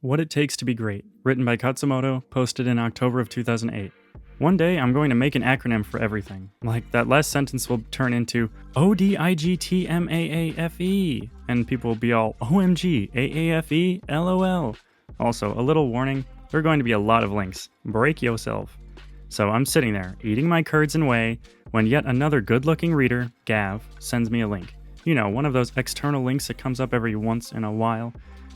What It Takes to Be Great, written by Khatzumoto, posted in October of 2008. One day, I'm going to make an acronym for everything. Like, that last sentence will turn into ODIGTMAAFE, and people will be all OMG, AAFE, LOL. Also, a little warning, there are going to be a lot of links. Break yourself. So I'm sitting there, eating my curds and whey, when yet another good-looking reader, Gav, sends me a link. You know, one of those external links that comes up every once in a while,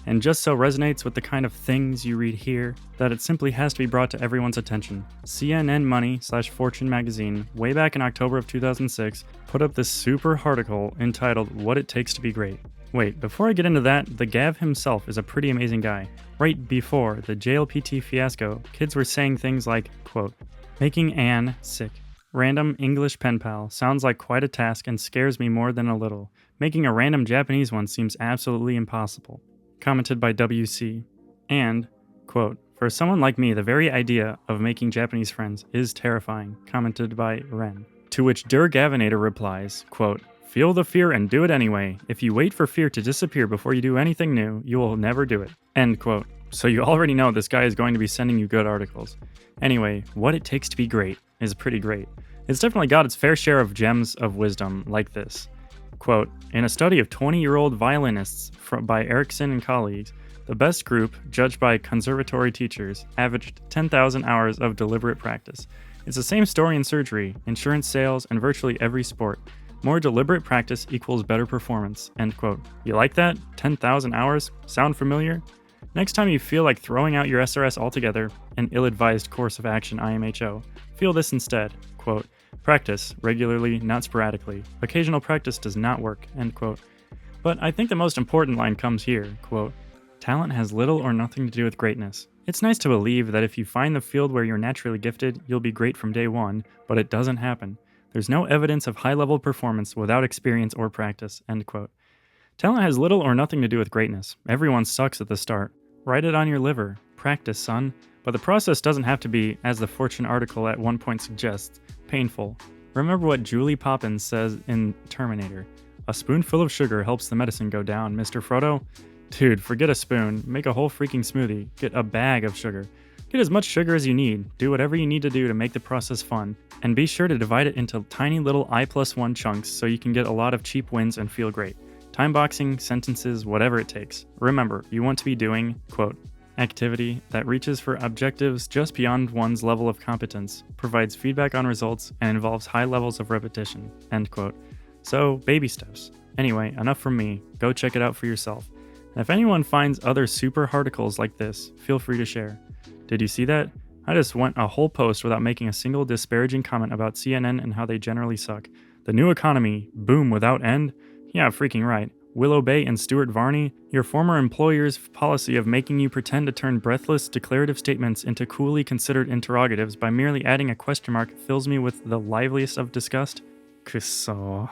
and just so resonates with the kind of things you read here that it simply has to be brought to everyone's attention. CNN Money/Fortune magazine, way back in October of 2006, put up this super article entitled What It Takes to Be Great. Wait, before I get into that, the Gav himself is a pretty amazing guy. Right before the JLPT fiasco, kids were saying things like, quote, "Making Anne sick. Random English pen pal sounds like quite a task and scares me more than a little. Making a random Japanese one seems absolutely impossible." Commented by WC. And, quote, "For someone like me, the very idea of making Japanese friends is terrifying." Commented by Ren. To which Der Gavinator replies, quote, "Feel the fear and do it anyway. If you wait for fear to disappear before you do anything new, you will never do it." End quote. So you already know this guy is going to be sending you good articles. Anyway, What It Takes to Be Great is pretty great. It's definitely got its fair share of gems of wisdom like this. Quote, "In a study of 20-year-old violinists by Erickson and colleagues, the best group, judged by conservatory teachers, averaged 10,000 hours of deliberate practice. It's the same story in surgery, insurance sales, and virtually every sport. More deliberate practice equals better performance." End quote. You like that? 10,000 hours? Sound familiar? Next time you feel like throwing out your SRS altogether, an ill-advised course of action IMHO, feel this instead. Quote, "Practice, regularly, not sporadically. Occasional practice does not work." End quote. But I think the most important line comes here. Quote, "Talent has little or nothing to do with greatness. It's nice to believe that if you find the field where you're naturally gifted, you'll be great from day one, but it doesn't happen. There's no evidence of high-level performance without experience or practice." End quote. Talent has little or nothing to do with greatness. Everyone sucks at the start. Write it on your liver. Practice, son. But the process doesn't have to be, as the Fortune article at one point suggests, painful. Remember what Julie Poppins says in Terminator. "A spoonful of sugar helps the medicine go down, Mr. Frodo." Dude, forget a spoon. Make a whole freaking smoothie. Get a bag of sugar. Get as much sugar as you need. Do whatever you need to do to make the process fun. And be sure to divide it into tiny little I+1 chunks so you can get a lot of cheap wins and feel great. Time boxing, sentences, whatever it takes. Remember, you want to be doing, quote, activity that reaches for objectives just beyond one's level of competence, provides feedback on results, and involves high levels of repetition." End quote. So, baby steps. Anyway, enough from me. Go check it out for yourself. And if anyone finds other super articles like this, feel free to share. Did you see that? I just went a whole post without making a single disparaging comment about CNN and how they generally suck. The new economy, boom without end? Yeah, freaking right. Willow Bay and Stuart Varney, your former employer's policy of making you pretend to turn breathless declarative statements into coolly considered interrogatives by merely adding a question mark fills me with the liveliest of disgust. Kuso.